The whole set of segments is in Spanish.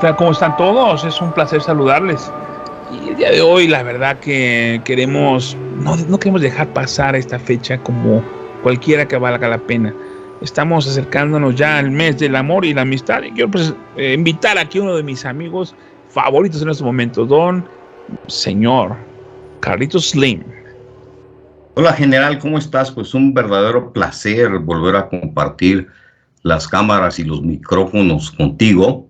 tal? ¿Cómo están todos? Es un placer saludarles. Y el día de hoy, la verdad que no queremos dejar pasar esta fecha como cualquiera que valga la pena. Estamos acercándonos ya al mes del amor y la amistad. Y quiero invitar aquí a uno de mis amigos favoritos en este momento, don señor Carlitos Slim. Hola general, ¿cómo estás? Pues un verdadero placer volver a compartir las cámaras y los micrófonos contigo.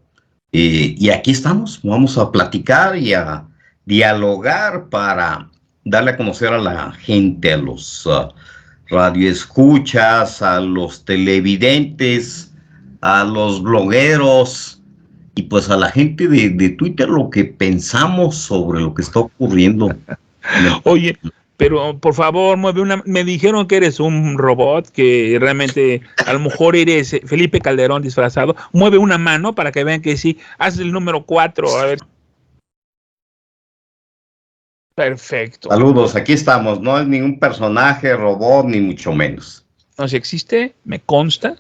Y aquí estamos, vamos a platicar y a dialogar para darle a conocer a la gente, a los radioescuchas, a los televidentes, a los blogueros y pues a la gente de Twitter lo que pensamos sobre lo que está ocurriendo. Oye, pero por favor, me dijeron que eres un robot, que realmente a lo mejor eres Felipe Calderón disfrazado. Mueve una mano para que vean que sí. Haz el número 4, a ver. Perfecto. Saludos, aquí estamos. No es ningún personaje, robot, ni mucho menos. No, si existe, me consta.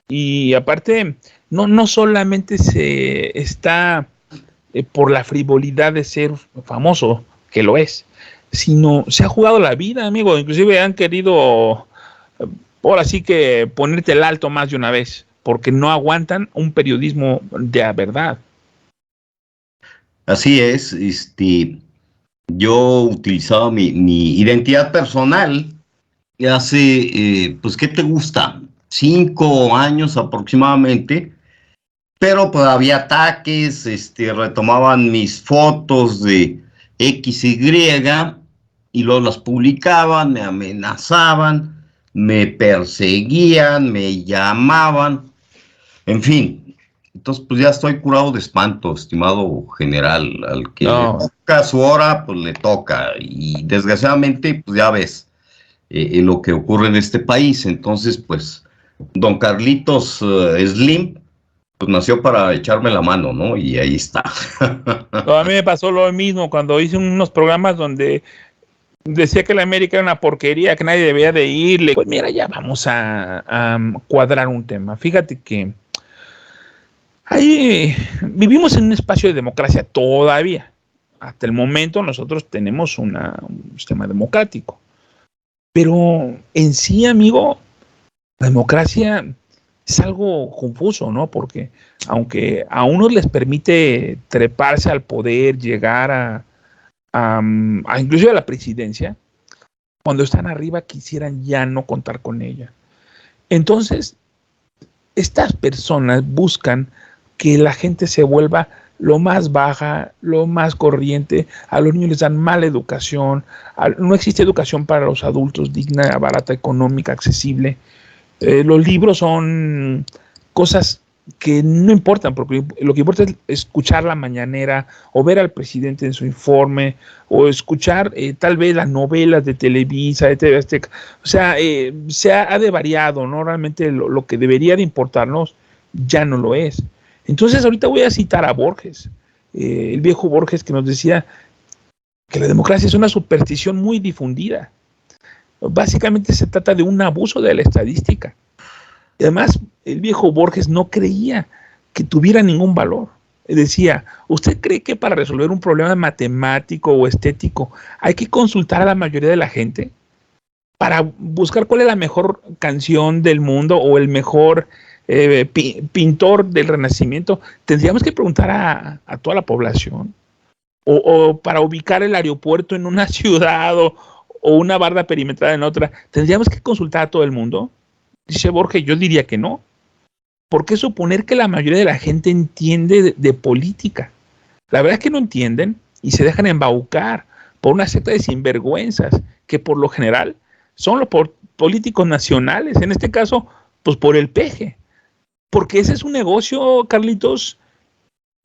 Y aparte, no solamente se está por la frivolidad de ser famoso, que lo es, sino se ha jugado la vida, amigo. Inclusive han querido, ahora sí que ponerte el alto más de una vez, porque no aguantan un periodismo de verdad. Así es, yo utilizaba mi identidad personal hace, pues, ¿qué te gusta? 5 años aproximadamente, pero pues había ataques, retomaban mis fotos de XY y luego las publicaban, me amenazaban, me perseguían, me llamaban, en fin. Entonces, pues ya estoy curado de espanto, estimado general. Al que le toca su hora, pues le toca. Y desgraciadamente, pues ya ves lo que ocurre en este país. Entonces, pues, don Carlitos Slim, pues nació para echarme la mano, ¿no? Y ahí está. A mí me pasó lo mismo cuando hice unos programas donde decía que la América era una porquería, que nadie debía de irle. Pues mira, ya vamos a cuadrar un tema. Fíjate que ahí vivimos en un espacio de democracia todavía. Hasta el momento nosotros tenemos un sistema democrático. Pero en sí, amigo, la democracia es algo confuso, ¿no? Porque aunque a unos les permite treparse al poder, llegar a inclusive a la presidencia, cuando están arriba quisieran ya no contar con ella. Entonces, estas personas buscan que la gente se vuelva lo más baja, lo más corriente. A los niños les dan mala educación, no existe educación para los adultos digna, barata, económica, accesible. Los libros son cosas que no importan, porque lo que importa es escuchar la mañanera o ver al presidente en su informe o escuchar tal vez las novelas de Televisa, de TV Azteca. O sea, se ha devariado, ¿no? Realmente lo que debería de importarnos ya no lo es. Entonces ahorita voy a citar a Borges, el viejo Borges, que nos decía que la democracia es una superstición muy difundida. Básicamente se trata de un abuso de la estadística. Y además, el viejo Borges no creía que tuviera ningún valor. Decía, ¿usted cree que para resolver un problema matemático o estético hay que consultar a la mayoría de la gente para buscar cuál es la mejor canción del mundo o el mejor pintor del Renacimiento? Tendríamos que preguntar a toda la población. O para ubicar el aeropuerto en una ciudad o una barda perimetral en otra, ¿tendríamos que consultar a todo el mundo? Dice Borges, yo diría que no. ¿Por qué suponer que la mayoría de la gente entiende de política? La verdad es que no entienden y se dejan embaucar por una secta de sinvergüenzas que por lo general son los políticos nacionales, en este caso, pues por el peje. Porque ese es un negocio, Carlitos,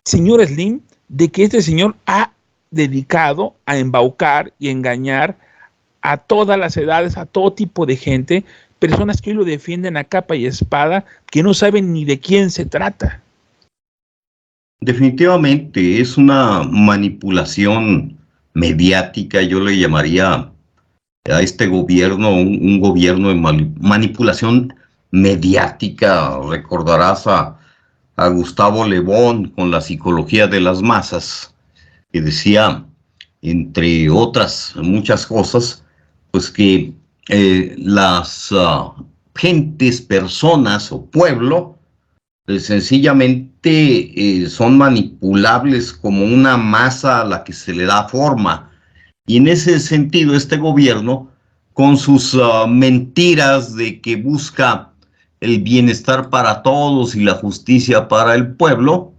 señor Slim, de que este señor ha dedicado a embaucar y engañar a todas las edades, a todo tipo de gente, personas que hoy lo defienden a capa y espada, que no saben ni de quién se trata. Definitivamente es una manipulación mediática, yo le llamaría a este gobierno un gobierno de manipulación mediática. Recordarás a a Gustavo Le Bon con La psicología de las masas, que decía, entre otras muchas cosas, pues que las gentes, personas o pueblo, sencillamente son manipulables como una masa a la que se le da forma. Y en ese sentido, este gobierno, con sus mentiras de que busca el bienestar para todos y la justicia para el pueblo,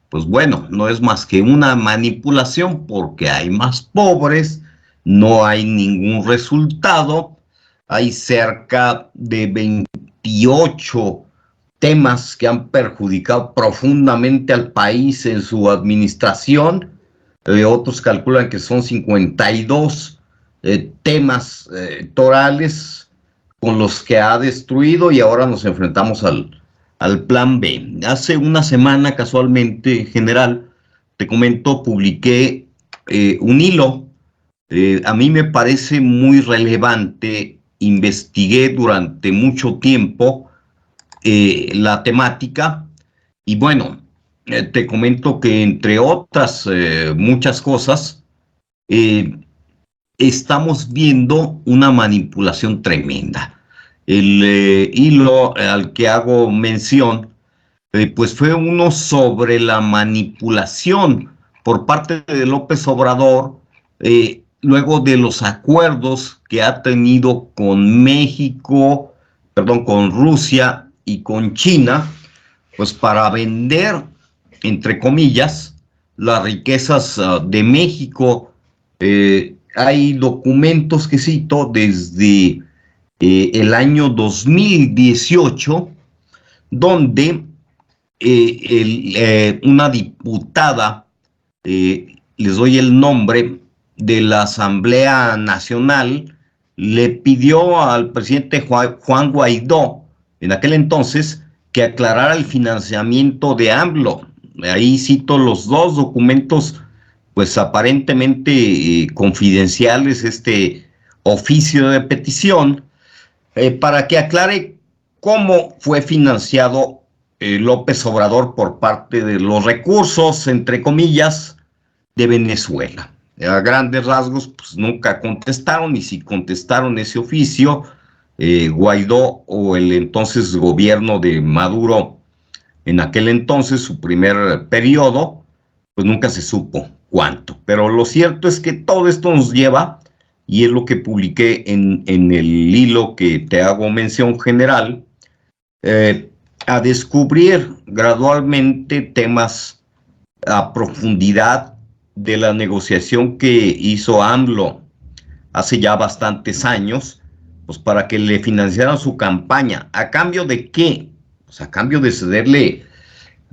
pues bueno, no es más que una manipulación porque hay más pobres, no hay ningún resultado, hay cerca de 28 temas que han perjudicado profundamente al país en su administración. Otros calculan que son 52 temas electorales con los que ha destruido, y ahora nos enfrentamos al plan B. Hace una semana, casualmente, general, te comento, publiqué un hilo. A mí me parece muy relevante. Investigué durante mucho tiempo la temática, y bueno, te comento que entre otras muchas cosas, estamos viendo una manipulación tremenda. El hilo al que hago mención, pues fue uno sobre la manipulación por parte de López Obrador, luego de los acuerdos que ha tenido con México, perdón, con Rusia y con China, pues para vender, entre comillas, las riquezas de México. Hay documentos que cito desde el año 2018, donde una diputada, les doy el nombre, de la Asamblea Nacional, le pidió al presidente Juan Guaidó, en aquel entonces, que aclarara el financiamiento de AMLO. Ahí cito los dos documentos, pues aparentemente confidenciales, este oficio de petición, para que aclare cómo fue financiado López Obrador por parte de los recursos, entre comillas, de Venezuela. A grandes rasgos, pues nunca contestaron, y si contestaron ese oficio, Guaidó o el entonces gobierno de Maduro, en aquel entonces, su primer periodo, pues nunca se supo cuánto. Pero lo cierto es que todo esto nos lleva, y es lo que publiqué en el hilo que te hago mención general, a descubrir gradualmente temas a profundidad de la negociación que hizo AMLO hace ya bastantes años, pues para que le financiaran su campaña. ¿A cambio de qué? Pues a cambio de cederle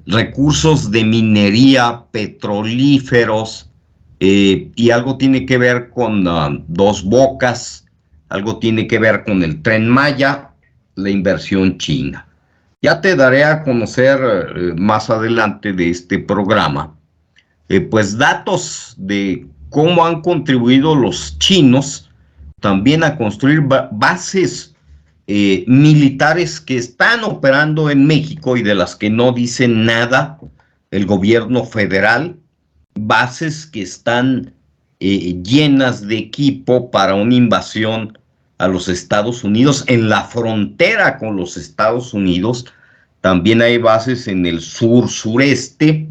recursos de minería, petrolíferos, y algo tiene que ver con Dos Bocas, algo tiene que ver con el Tren Maya, la inversión china. Ya te daré a conocer más adelante de este programa, pues datos de cómo han contribuido los chinos también a construir bases militares que están operando en México y de las que no dice nada el gobierno federal, bases que están llenas de equipo para una invasión a los Estados Unidos. En la frontera con los Estados Unidos también hay bases en el sureste.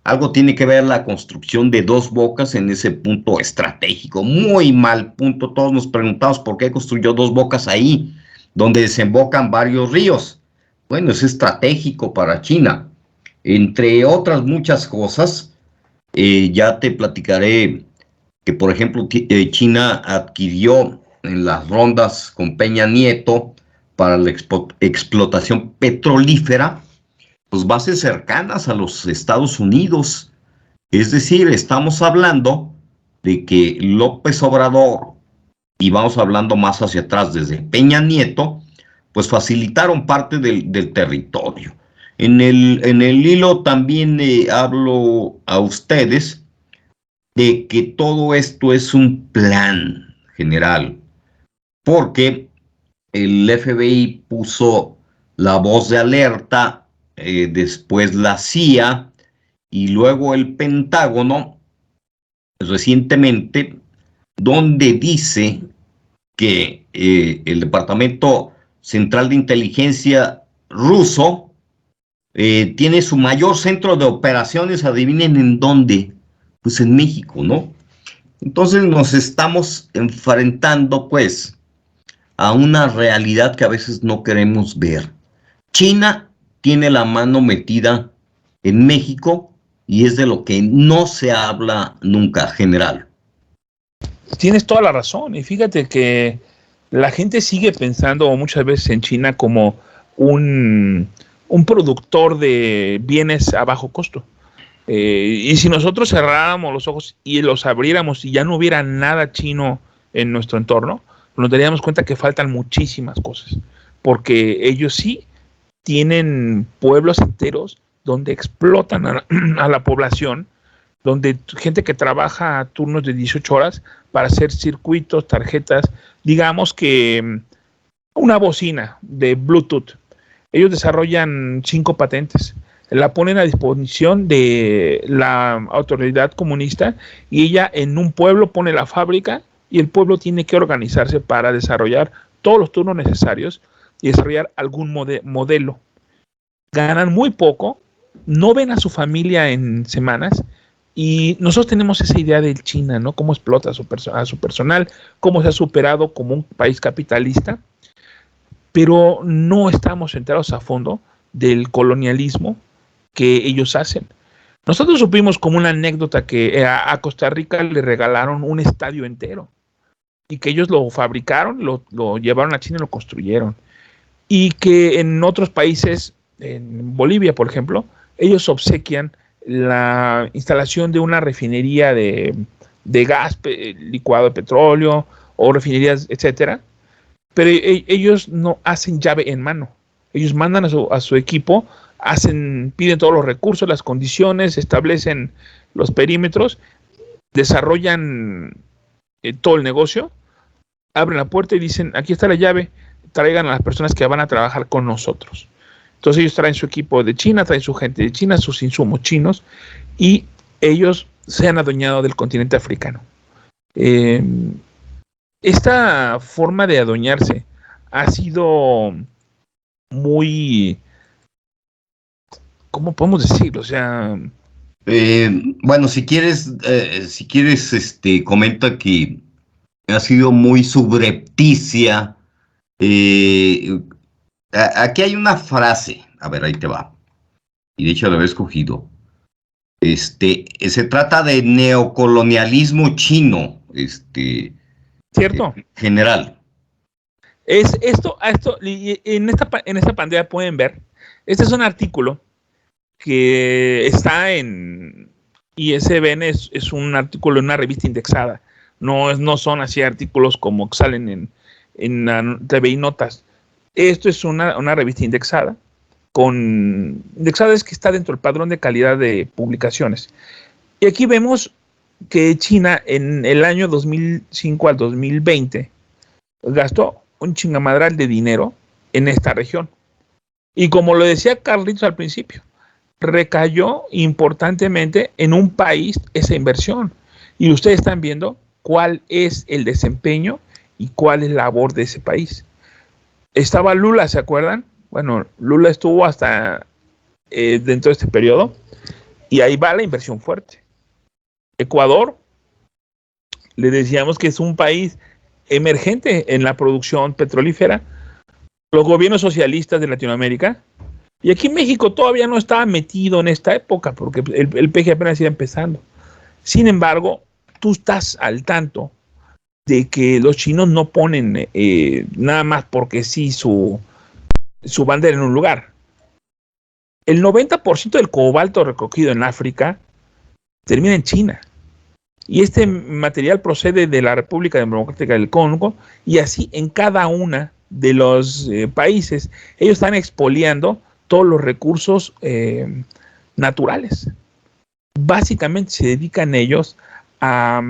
Algo tiene que ver la construcción de Dos Bocas en ese punto estratégico, muy mal punto. Todos nos preguntamos por qué construyó Dos Bocas ahí, donde desembocan varios ríos. Bueno, es estratégico para China, entre otras muchas cosas. Ya te platicaré que, por ejemplo, China adquirió en las rondas con Peña Nieto para la explotación petrolífera, pues bases cercanas a los Estados Unidos. Es decir, estamos hablando de que López Obrador, y vamos hablando más hacia atrás desde Peña Nieto, pues facilitaron parte del territorio. En el hilo también hablo a ustedes de que todo esto es un plan general, porque el FBI puso la voz de alerta después la CIA y luego el Pentágono recientemente, donde dice que el Departamento Central de Inteligencia ruso tiene su mayor centro de operaciones, adivinen en dónde, pues en México, ¿no? Entonces nos estamos enfrentando pues a una realidad que a veces no queremos ver. China tiene la mano metida en México y es de lo que no se habla nunca, general. Tienes toda la razón. Y fíjate que la gente sigue pensando muchas veces en China como un productor de bienes a bajo costo. Y si nosotros cerráramos los ojos y los abriéramos y ya no hubiera nada chino en nuestro entorno, nos daríamos cuenta que faltan muchísimas cosas. Porque ellos sí tienen pueblos enteros donde explotan a la población, donde gente que trabaja a turnos de 18 horas para hacer circuitos, tarjetas, digamos que una bocina de Bluetooth. Ellos desarrollan 5 patentes, la ponen a disposición de la autoridad comunista y ella en un pueblo pone la fábrica y el pueblo tiene que organizarse para desarrollar todos los turnos necesarios y desarrollar algún modelo. Ganan muy poco, no ven a su familia en semanas y nosotros tenemos esa idea de China, ¿no? Cómo explota a su personal, cómo se ha superado como un país capitalista, pero no estamos enterados a fondo del colonialismo que ellos hacen. Nosotros supimos como una anécdota que a Costa Rica le regalaron un estadio entero y que ellos lo fabricaron, lo llevaron a China y lo construyeron. Y que en otros países, en Bolivia, por ejemplo, ellos obsequian la instalación de una refinería de gas licuado de petróleo o refinerías, etcétera, pero ellos no hacen llave en mano. Ellos mandan a su equipo, piden todos los recursos, las condiciones, establecen los perímetros, desarrollan todo el negocio, abren la puerta y dicen, aquí está la llave, traigan a las personas que van a trabajar con nosotros. Entonces ellos traen su equipo de China, traen su gente de China, sus insumos chinos, y ellos se han adueñado del continente africano. Esta forma de adueñarse ha sido muy, ¿cómo podemos decirlo? O sea, Bueno, si quieres, comenta que ha sido muy subrepticia. Eh, Aquí hay una frase, a ver, ahí te va. Y de hecho la había escogido. Se trata de neocolonialismo chino, ¿cierto? general. Es esto en esta pantalla pueden ver, este es un artículo que está en ISBN, es un artículo en una revista indexada, no son así artículos como que salen en la TV y Notas. Esto es una revista indexada, indexada es que está dentro del padrón de calidad de publicaciones. Y aquí vemos que China en el año 2005 al 2020 gastó un chingamadral de dinero en esta región. Y como lo decía Carlitos al principio, recayó importantemente en un país esa inversión. Y ustedes están viendo cuál es el desempeño y cuál es la labor de ese país. Estaba Lula, ¿se acuerdan? Bueno, Lula estuvo hasta dentro de este periodo y ahí va la inversión fuerte. Ecuador, le decíamos que es un país emergente en la producción petrolífera. Los gobiernos socialistas de Latinoamérica. Y aquí México todavía no estaba metido en esta época porque el PG apenas iba empezando. Sin embargo, tú estás al tanto de que los chinos no ponen nada más porque sí su bandera en un lugar. El 90% del cobalto recogido en África termina en China. Y este material procede de la República Democrática del Congo y así en cada una de los países. Ellos están expoliando todos los recursos naturales. Básicamente se dedican ellos a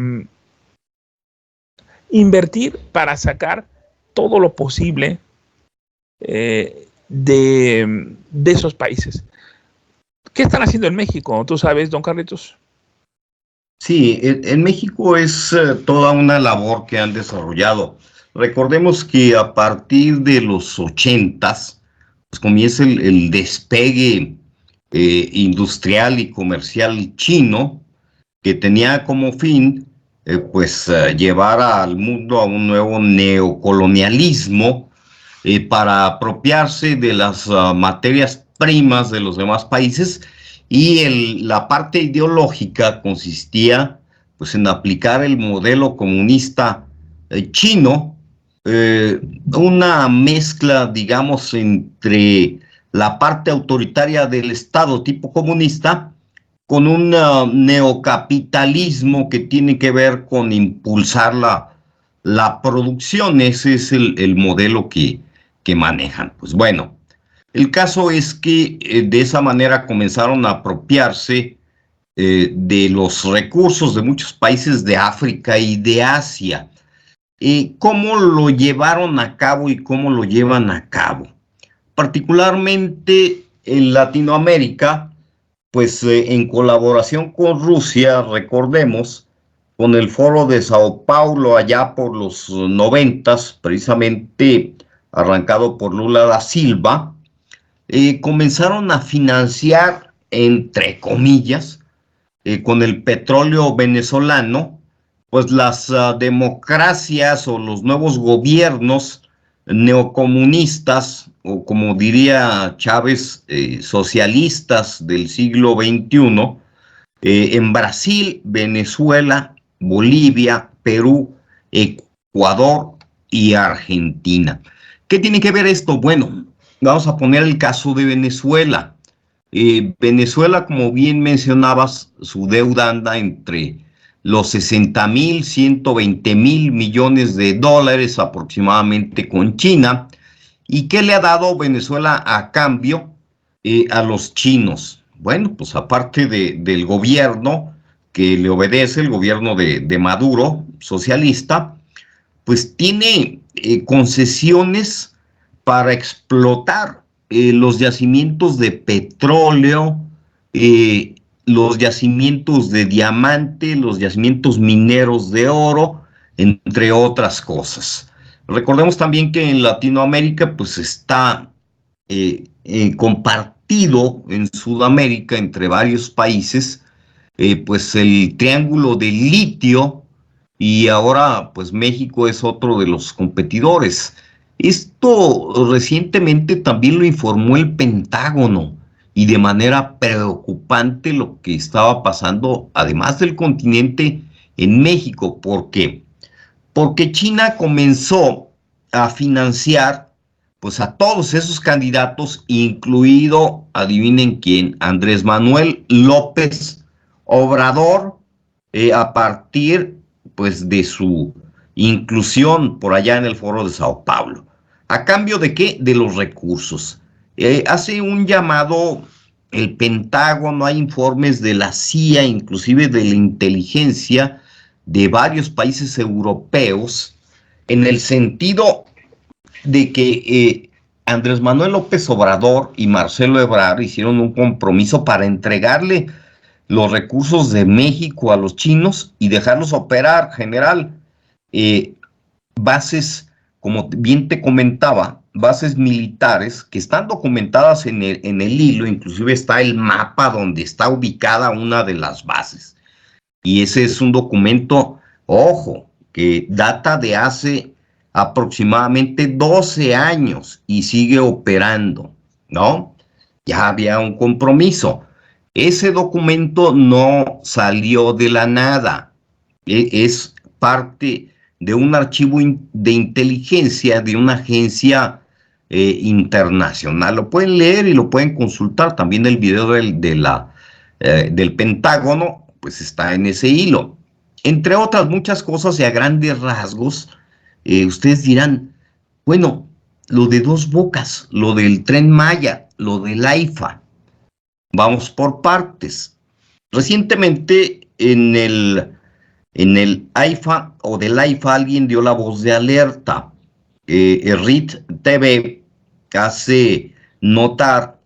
invertir para sacar todo lo posible de esos países. ¿Qué están haciendo en México? ¿Tú sabes, don Carlitos? Sí, en México es toda una labor que han desarrollado. Recordemos que a partir de los 80s, pues comienza el despegue industrial y comercial chino, que tenía como fin llevar al mundo a un nuevo neocolonialismo para apropiarse de las materias primas de los demás países, y la parte ideológica consistía pues en aplicar el modelo comunista chino, eh, una mezcla, digamos, entre la parte autoritaria del Estado tipo comunista con un neocapitalismo que tiene que ver con impulsar la producción. Ese es el modelo que manejan. Pues bueno, el caso es que de esa manera comenzaron a apropiarse de los recursos de muchos países de África y de Asia. ¿Cómo lo llevaron a cabo y cómo lo llevan a cabo? Particularmente en Latinoamérica, pues en colaboración con Rusia, recordemos, con el Foro de Sao Paulo allá por los 90s, precisamente arrancado por Lula da Silva, comenzaron a financiar, entre comillas, con el petróleo venezolano, pues las democracias o los nuevos gobiernos neocomunistas, o como diría Chávez, socialistas del siglo XXI, en Brasil, Venezuela, Bolivia, Perú, Ecuador y Argentina. ¿Qué tiene que ver esto? Bueno, vamos a poner el caso de Venezuela. Venezuela, como bien mencionabas, su deuda anda entre los 60,000, 120,000 millones de dólares aproximadamente con China. ¿Y qué le ha dado Venezuela a cambio a los chinos? Bueno, pues aparte del gobierno que le obedece, el gobierno de Maduro, socialista, pues tiene concesiones para explotar los yacimientos de petróleo, los yacimientos de diamante, los yacimientos mineros de oro, entre otras cosas. Recordemos también que en Latinoamérica pues está compartido en Sudamérica entre varios países, pues el triángulo del litio, y ahora pues México es otro de los competidores. Esto recientemente también lo informó el Pentágono, y de manera preocupante lo que estaba pasando, además del continente, en México. ¿Por qué? Porque China comenzó a financiar pues a todos esos candidatos, incluido, adivinen quién, Andrés Manuel López Obrador, a partir pues de su inclusión por allá en el Foro de Sao Paulo. ¿A cambio de qué? De los recursos. Hace un llamado el Pentágono, hay informes de la CIA, inclusive de la inteligencia de varios países europeos, en el sentido de que Andrés Manuel López Obrador y Marcelo Ebrard hicieron un compromiso para entregarle los recursos de México a los chinos y dejarlos operar, general. Bases, como bien te comentaba, bases militares que están documentadas en el hilo, inclusive está el mapa donde está ubicada una de las bases. Y ese es un documento, ojo, que data de hace aproximadamente 12 años y sigue operando, ¿no? Ya había un compromiso. Ese documento no salió de la nada, es parte de un archivo de inteligencia de una agencia internacional. Lo pueden leer y lo pueden consultar. También el video del Pentágono pues está en ese hilo. Entre otras muchas cosas, y a grandes rasgos, ustedes dirán, bueno, lo de Dos Bocas, lo del Tren Maya, lo del AIFA. Vamos por partes. Recientemente en el AIFA o del AIFA alguien dio la voz de alerta. RIT TV hace notar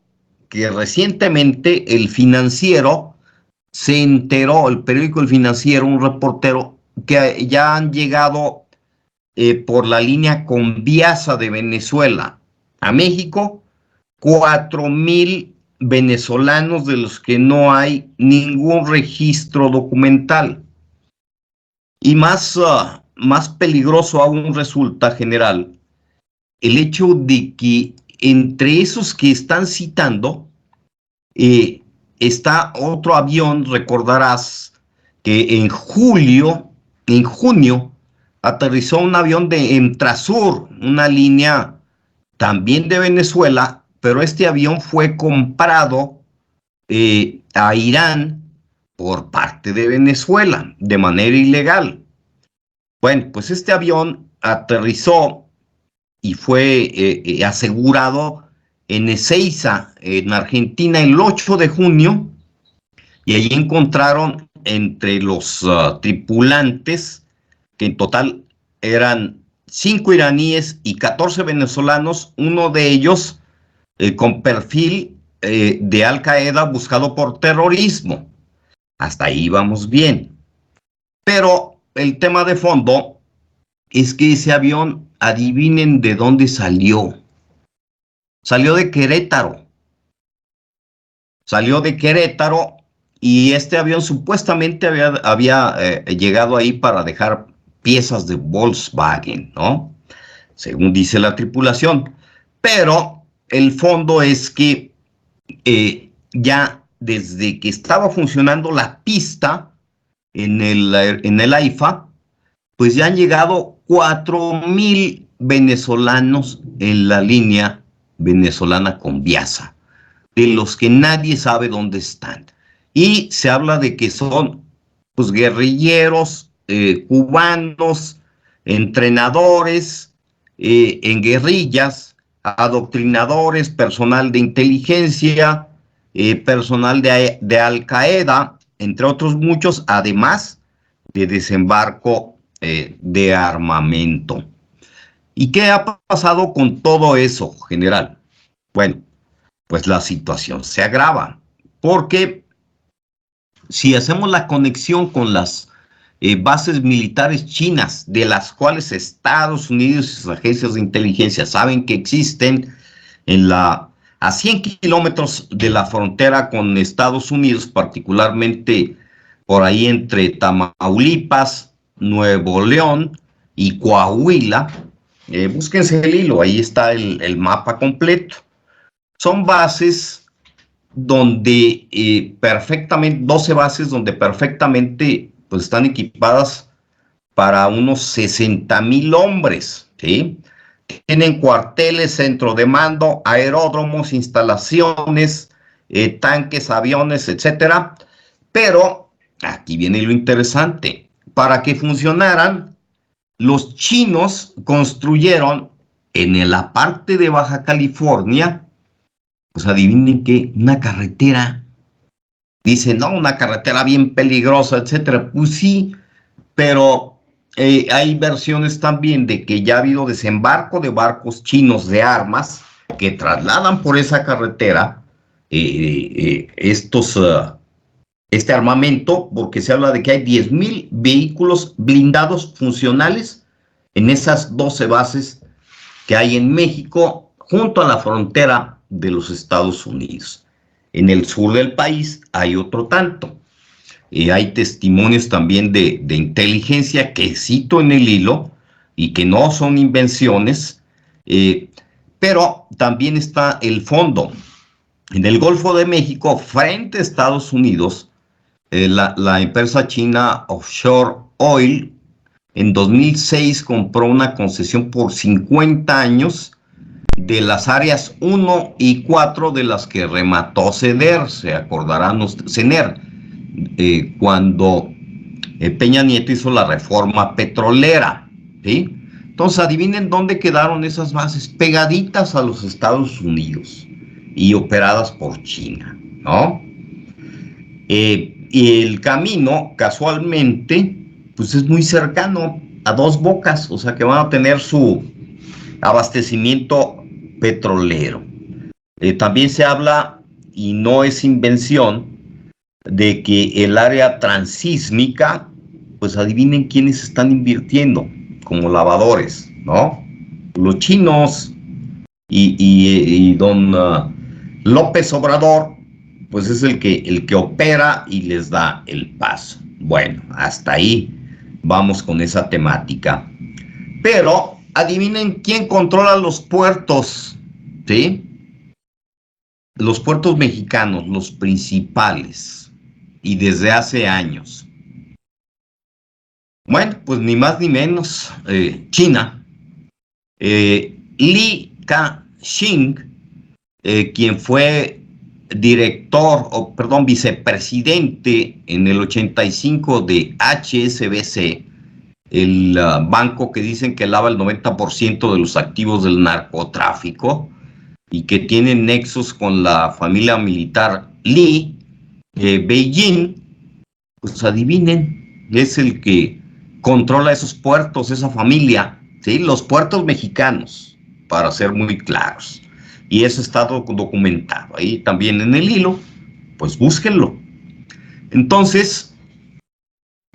que recientemente el Financiero se enteró, el periódico El Financiero, un reportero, que ya han llegado por la línea Conviasa de Venezuela a México 4,000 venezolanos de los que no hay ningún registro documental. Y más peligroso aún resulta, general, el hecho de que entre esos que están citando está otro avión. Recordarás que en junio, aterrizó un avión de Entrasur, una línea también de Venezuela, pero este avión fue comprado a Irán por parte de Venezuela de manera ilegal. Bueno, pues este avión aterrizó y fue asegurado en Ezeiza, en Argentina, el 8 de junio, y allí encontraron entre los tripulantes, que en total eran 5 iraníes y 14 venezolanos, uno de ellos con perfil de Al Qaeda buscado por terrorismo. Hasta ahí vamos bien. Pero el tema de fondo es que ese avión, adivinen de dónde salió. Salió de Querétaro. Salió de Querétaro y este avión supuestamente había llegado ahí para dejar piezas de Volkswagen, ¿no? Según dice la tripulación. Pero el fondo es que ya desde que estaba funcionando la pista en el AIFA, pues ya han llegado 4,000 venezolanos en la línea venezolana Conviasa, de los que nadie sabe dónde están. Y se habla de que son pues guerrilleros cubanos, entrenadores en guerrillas, adoctrinadores, personal de inteligencia, personal de Al Qaeda, entre otros muchos, además de desembarco de armamento. ¿Y qué ha pasado con todo eso, general? Bueno, pues la situación se agrava, porque si hacemos la conexión con las bases militares chinas, de las cuales Estados Unidos y sus agencias de inteligencia saben que existen a 100 kilómetros de la frontera con Estados Unidos, particularmente por ahí entre Tamaulipas, Nuevo León y Coahuila. Búsquense el hilo, ahí está el mapa completo. Son bases donde 12 bases donde perfectamente pues, están equipadas para unos 60,000 hombres, ¿sí? Tienen cuarteles, centro de mando, aeródromos, instalaciones, tanques, aviones, etcétera. Pero aquí viene lo interesante. Para que funcionaran, los chinos construyeron en la parte de Baja California, pues adivinen qué, una carretera. Dicen, no, una carretera bien peligrosa, etcétera. Pues sí, pero hay versiones también de que ya ha habido desembarco de barcos chinos de armas que trasladan por esa carretera este armamento, porque se habla de que hay 10,000 vehículos blindados funcionales en esas 12 bases que hay en México, junto a la frontera de los Estados Unidos. En el sur del país hay otro tanto. Hay testimonios también de inteligencia que cito en el hilo y que no son invenciones, pero también está el fondo. En el Golfo de México, frente a Estados Unidos, la empresa china Offshore Oil en 2006 compró una concesión por 50 años de las áreas 1 y 4 de las que remató CENER, se acordarán CENER, cuando Peña Nieto hizo la reforma petrolera, ¿sí? Entonces adivinen dónde quedaron esas bases, pegaditas a los Estados Unidos y operadas por China, ¿no? Y el camino, casualmente, pues es muy cercano a Dos Bocas, o sea que van a tener su abastecimiento petrolero. También se habla, y no es invención, de que el área transísmica, pues adivinen quiénes están invirtiendo como lavadores, ¿no? Los chinos y don López Obrador, pues es el que opera y les da el paso. Bueno, hasta ahí vamos con esa temática. Pero adivinen quién controla los puertos, ¿sí? Los puertos mexicanos, los principales, y desde hace años. Bueno, pues ni más ni menos, China. Li Ka-shing, quien fue director, o perdón, vicepresidente en el 85 de HSBC, el banco que dicen que lava el 90% de los activos del narcotráfico y que tiene nexos con la familia militar Li, Beijing, pues adivinen, es el que controla esos puertos, esa familia, ¿sí? Los puertos mexicanos, para ser muy claros. Y eso está documentado. Ahí también en el hilo, pues búsquenlo. Entonces,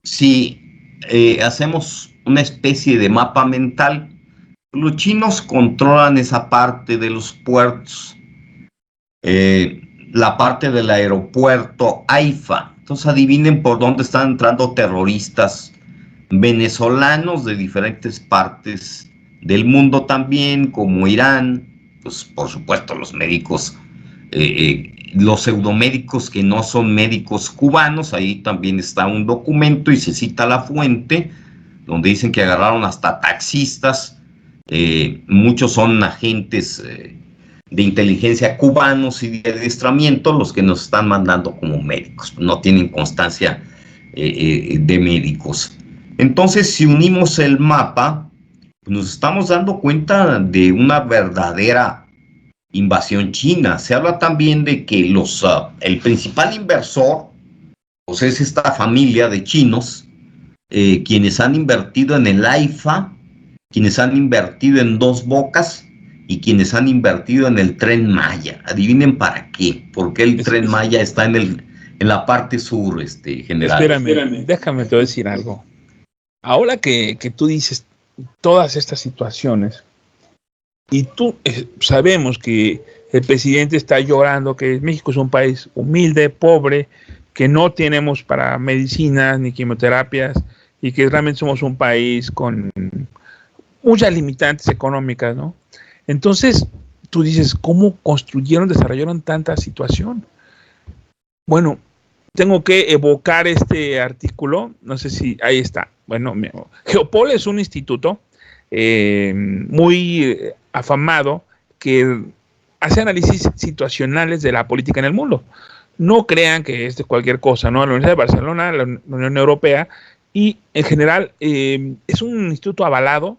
si hacemos una especie de mapa mental, los chinos controlan esa parte de los puertos, la parte del aeropuerto AIFA. Entonces adivinen por dónde están entrando terroristas venezolanos de diferentes partes del mundo también, como Irán, pues por supuesto los médicos, los pseudomédicos que no son médicos cubanos, ahí también está un documento y se cita la fuente, donde dicen que agarraron hasta taxistas, muchos son agentes de inteligencia cubanos y de adiestramiento los que nos están mandando como médicos, no tienen constancia de médicos. Entonces, si unimos el mapa, nos estamos dando cuenta de una verdadera invasión china. Se habla también de que el principal inversor, pues es esta familia de chinos, quienes han invertido en el AIFA, quienes han invertido en Dos Bocas y quienes han invertido en el Tren Maya. Adivinen para qué, porque el Tren Maya está en la parte sur, general. Espérame, déjame te voy a decir algo. Ahora que tú dices todas estas situaciones, y tú sabemos que el presidente está llorando, que México es un país humilde, pobre, que no tenemos para medicinas ni quimioterapias, y que realmente somos un país con muchas limitantes económicas, ¿no? Entonces, tú dices, ¿cómo construyeron, desarrollaron tanta situación? Bueno, tengo que evocar este artículo, no sé si ahí está. Bueno, Geopol es un instituto muy afamado que hace análisis situacionales de la política en el mundo. No crean que es de cualquier cosa, ¿no? La Universidad de Barcelona, la Unión Europea, y en general es un instituto avalado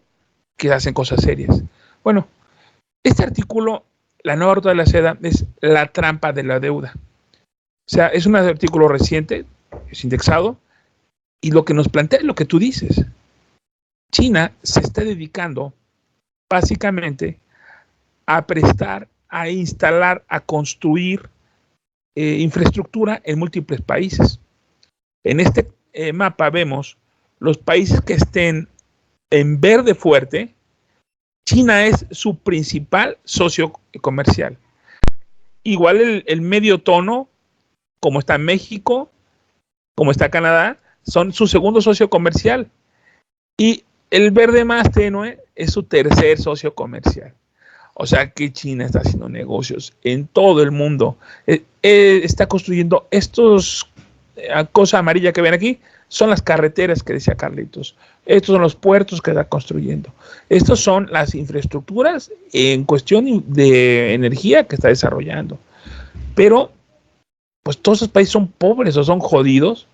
que hacen cosas serias. Bueno, este artículo, la nueva ruta de la seda, es la trampa de la deuda. O sea, es un artículo reciente, es indexado, y lo que nos plantea es lo que tú dices. China se está dedicando básicamente a prestar, a instalar, a construir infraestructura en múltiples países. En este mapa vemos los países que estén en verde fuerte. China es su principal socio comercial. Igual el medio tono, como está México, como está Canadá, son su segundo socio comercial. Y el verde más tenue es su tercer socio comercial. O sea que China está haciendo negocios en todo el mundo. Está construyendo estos cosa amarilla que ven aquí, son las carreteras que decía Carlitos. Estos son los puertos que está construyendo. Estos son las infraestructuras en cuestión de energía que está desarrollando. Pero, pues todos esos países son pobres o son jodidos.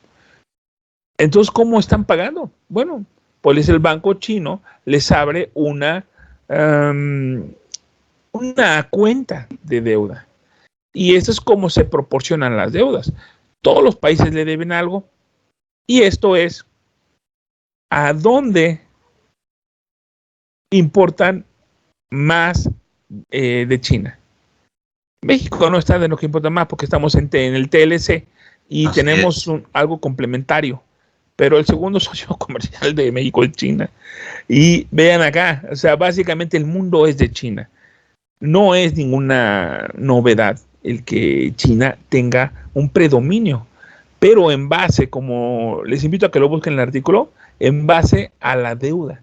Entonces, ¿cómo están pagando? Bueno, pues el banco chino les abre una cuenta de deuda. Y eso es como se proporcionan las deudas. Todos los países le deben algo. Y esto es a dónde importan más de China. México no está de lo que importa más porque estamos en el TLC y Así tenemos es. algo complementario. Pero el segundo socio comercial de México es China. Y vean acá, o sea, básicamente el mundo es de China. No es ninguna novedad el que China tenga un predominio, pero en base, como les invito a que lo busquen en el artículo, en base a la deuda.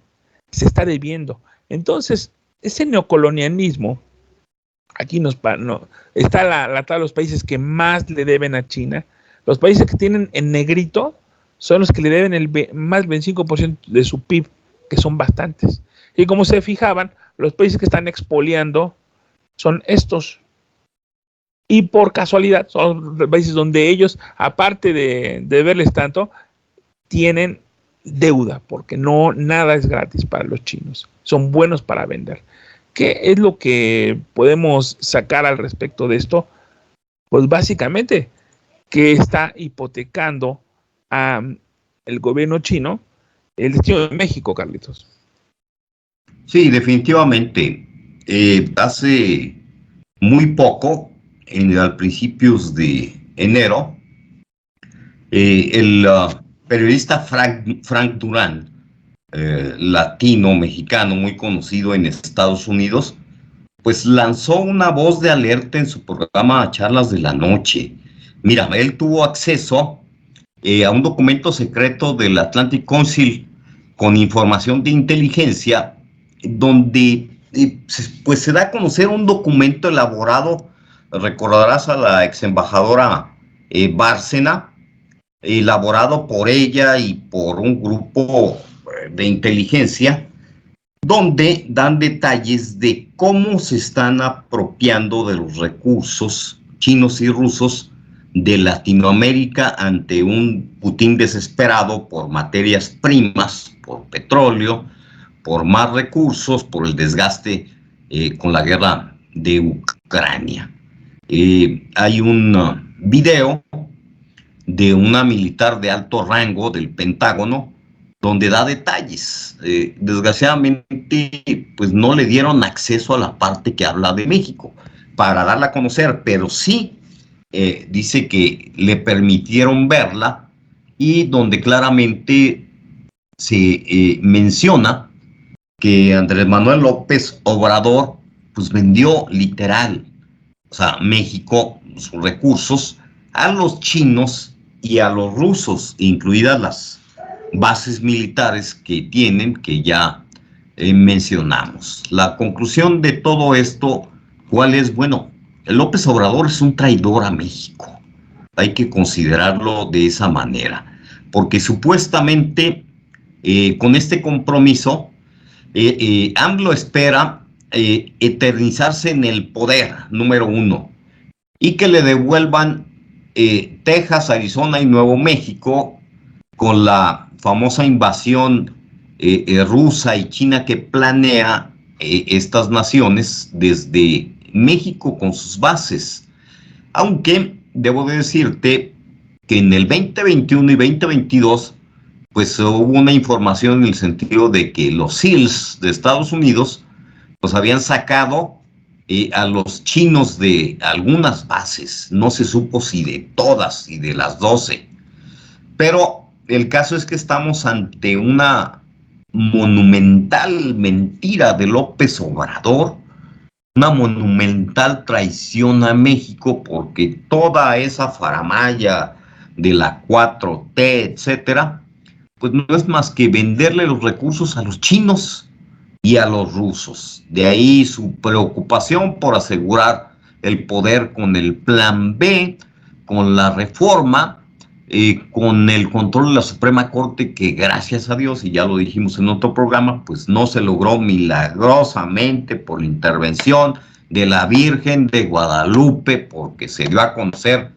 Se está debiendo. Entonces, ese neocolonialismo, aquí está la tabla de los países que más le deben a China. Los países que tienen en negrito son los que le deben más del 25% de su PIB, que son bastantes. Y como se fijaban, los países que están expoliando son estos. Y por casualidad, son países donde ellos, aparte de verles tanto, tienen deuda, porque no nada es gratis para los chinos. Son buenos para vender. ¿Qué es lo que podemos sacar al respecto de esto? Pues básicamente que está hipotecando al gobierno chino el destino de México, Carlitos. Sí, definitivamente. Hace muy poco, a principios de enero, el periodista Frank Durán, latino, mexicano, muy conocido en Estados Unidos, pues lanzó una voz de alerta en su programa Charlas de la Noche. Mira, él tuvo acceso a un documento secreto del Atlantic Council con información de inteligencia, donde pues se da a conocer un documento elaborado, recordarás a la ex embajadora Bárcena, elaborado por ella y por un grupo de inteligencia, donde dan detalles de cómo se están apropiando de los recursos chinos y rusos de Latinoamérica ante un Putin desesperado por materias primas, por petróleo, por más recursos, por el desgaste con la guerra de Ucrania. Hay un video de una militar de alto rango del Pentágono donde da detalles. Desgraciadamente, pues no le dieron acceso a la parte que habla de México para darla a conocer, pero sí dice que le permitieron verla y donde claramente se menciona que Andrés Manuel López Obrador pues vendió literal, o sea, México, sus recursos a los chinos y a los rusos, incluidas las bases militares que tienen, que ya mencionamos. La conclusión de todo esto, ¿cuál es? Bueno, López Obrador es un traidor a México. Hay que considerarlo de esa manera, porque supuestamente con este compromiso, AMLO espera eternizarse en el poder, número uno, y que le devuelvan Texas, Arizona y Nuevo México con la famosa invasión rusa y china que planea estas naciones desde México con sus bases. Aunque debo de decirte que en el 2021 y 2022 pues hubo una información en el sentido de que los SEALs de Estados Unidos pues habían sacado a los chinos de algunas bases, no se supo si de todas y de las 12, pero el caso es que estamos ante una monumental mentira de López Obrador, una monumental traición a México, porque toda esa faramalla de la 4T, etcétera, pues no es más que venderle los recursos a los chinos y a los rusos. De ahí su preocupación por asegurar el poder con el plan B, con la reforma, con el control de la Suprema Corte, que gracias a Dios, y ya lo dijimos en otro programa, pues no se logró milagrosamente por la intervención de la Virgen de Guadalupe, porque se dio a conocer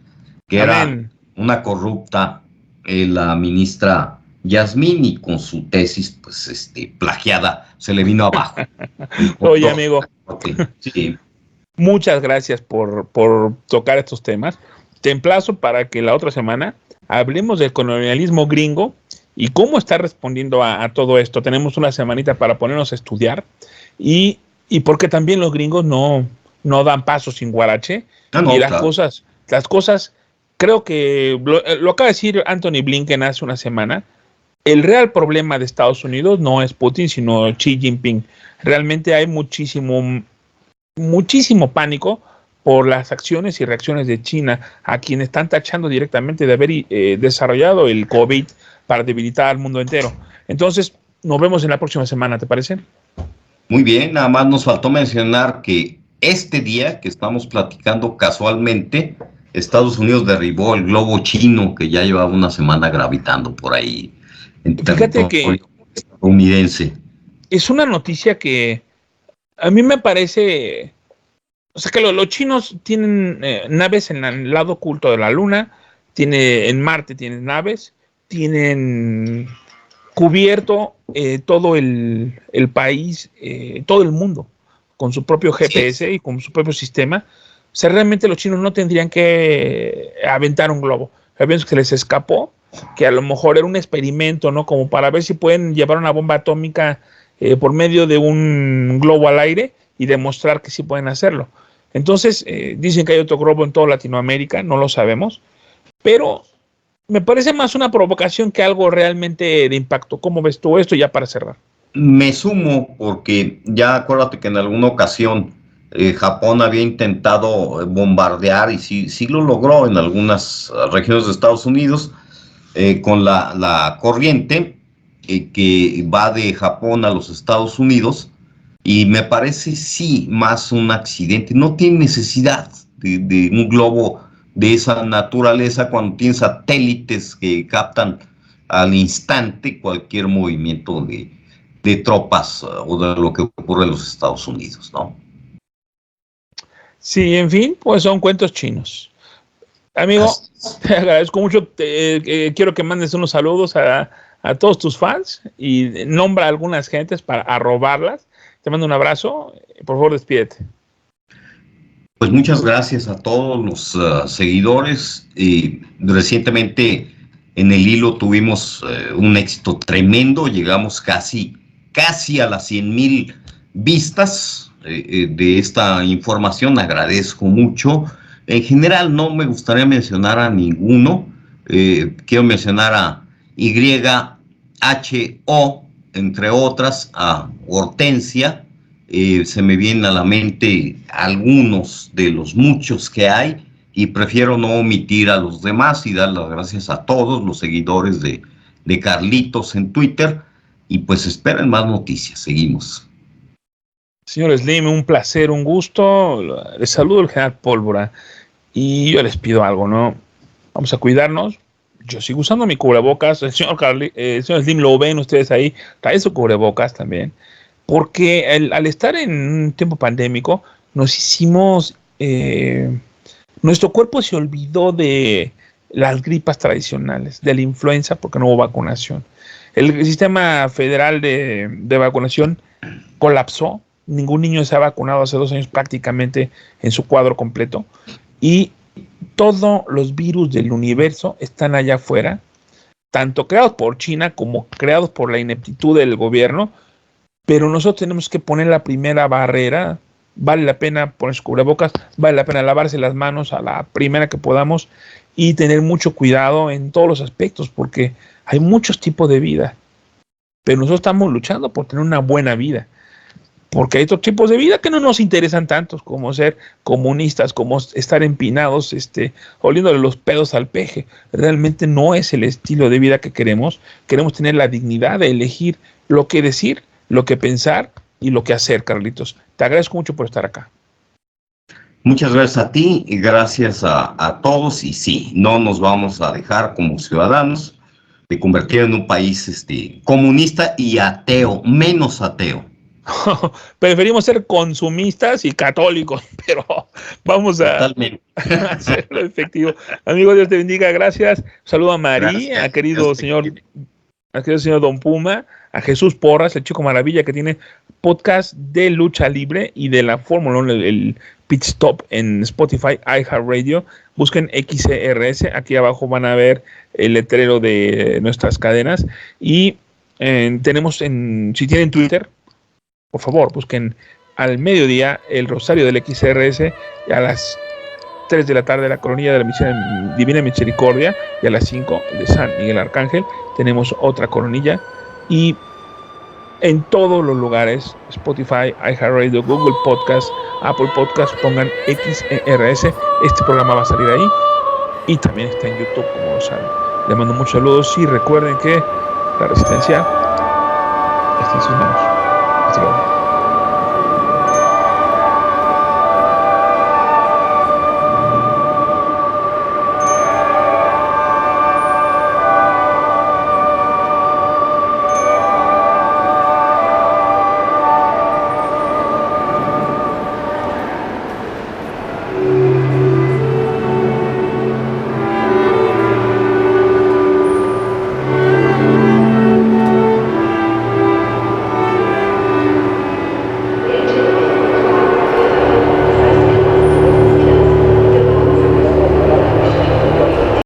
que Amén. era una corrupta la ministra Yasmín, y con su tesis pues plagiada se le vino abajo. Oye, amigo, Sí. muchas gracias por tocar estos temas. Te emplazo para que la otra semana hablemos del colonialismo gringo y cómo está respondiendo a todo esto. Tenemos una semanita para ponernos a estudiar y porque también los gringos no no dan paso sin guarache. No, Y las claro. cosas, creo que lo acaba de decir Anthony Blinken hace una semana. El real problema de Estados Unidos no es Putin, sino Xi Jinping. Realmente hay muchísimo pánico por las acciones y reacciones de China, a quienes están tachando directamente de haber desarrollado el COVID para debilitar al mundo entero. Entonces, nos vemos en la próxima semana, ¿te parece? Muy bien, nada más nos faltó mencionar que este día que estamos platicando casualmente, Estados Unidos derribó el globo chino que ya llevaba una semana gravitando por ahí en Fíjate que territorio estadounidense. es una noticia que a mí me parece, o sea, que los chinos tienen naves en el lado oculto de la Luna, en Marte tienen naves, tienen cubierto todo el país, todo el mundo, con su propio Sí. GPS y con su propio sistema. O sea, realmente los chinos no tendrían que aventar un globo. Pienso que se les escapó, que a lo mejor era un experimento, ¿no? Como para ver si pueden llevar una bomba atómica por medio de un globo al aire y demostrar que sí pueden hacerlo. Entonces, dicen que hay otro globo en toda Latinoamérica, no lo sabemos, pero me parece más una provocación que algo realmente de impacto. ¿Cómo ves tú esto ya para cerrar? Me sumo porque ya acuérdate que en alguna ocasión Japón había intentado bombardear y sí lo logró en algunas regiones de Estados Unidos con la corriente que va de Japón a los Estados Unidos y me parece sí más un accidente. No tiene necesidad de un globo de esa naturaleza cuando tiene satélites que captan al instante cualquier movimiento de tropas o de lo que ocurre en los Estados Unidos, ¿no? Sí, en fin, pues son cuentos chinos. Amigo, te agradezco mucho. Quiero que mandes unos saludos a todos tus fans y nombra a algunas gentes para arrobarlas. Te mando un abrazo. Por favor, despídete. Pues muchas gracias a todos los seguidores. Recientemente en el hilo tuvimos un éxito tremendo, llegamos casi a las 100,000 vistas de esta información, agradezco mucho. En general no me gustaría mencionar a ninguno, quiero mencionar a YHO, entre otras, a Hortensia. Se me vienen a la mente algunos de los muchos que hay y prefiero no omitir a los demás y dar las gracias a todos los seguidores de Carlitos en Twitter y pues esperen más noticias, seguimos. Señor Slim, un placer, un gusto. Les saludo el general Pólvora y yo les pido algo, ¿no? Vamos a cuidarnos. Yo sigo usando mi cubrebocas. El señor Slim lo ven ustedes ahí. Trae su cubrebocas también. Porque al estar en un tiempo pandémico, nos hicimos, nuestro cuerpo se olvidó de las gripas tradicionales, de la influenza, porque no hubo vacunación. El sistema federal de vacunación colapsó. Ningún niño se ha vacunado hace 2 años prácticamente en su cuadro completo. Y todos los virus del universo están allá afuera, tanto creados por China como creados por la ineptitud del gobierno, pero nosotros tenemos que poner la primera barrera. Vale la pena ponerse cubrebocas, vale la pena lavarse las manos a la primera que podamos y tener mucho cuidado en todos los aspectos, porque hay muchos tipos de vida, pero nosotros estamos luchando por tener una buena vida, porque hay otros tipos de vida que no nos interesan tantos, como ser comunistas, como estar empinados, oliéndole los pedos al peje. Realmente no es el estilo de vida que queremos. Queremos tener la dignidad de elegir lo que decir, lo que pensar y lo que hacer, Carlitos. Te agradezco mucho por estar acá. Muchas gracias a ti y gracias a todos y sí, no nos vamos a dejar como ciudadanos de convertir en un país comunista y ateo, menos ateo. Preferimos ser consumistas y católicos, pero vamos a Totalmente. hacerlo efectivo. Amigo, Dios te bendiga, gracias. Saludo a María, Gracias. Dios te quiere. al querido señor Don Puma, a Jesús Porras, el chico maravilla que tiene podcast de lucha libre y de la Fórmula 1, el Pit Stop en Spotify, iHeartRadio. Busquen XRS, aquí abajo van a ver el letrero de nuestras cadenas. Y tenemos si tienen Twitter, por favor, busquen al mediodía el Rosario del XRS, y a las 3 de la tarde la coronilla de la Divina Misericordia, y a las 5 de San Miguel Arcángel tenemos otra coronilla. Y en todos los lugares, Spotify, iHeartRadio, Google Podcast, Apple Podcast, pongan XRS, este programa va a salir ahí, y también está en YouTube, como lo saben. Les mando muchos saludos y recuerden que la resistencia está en sus manos.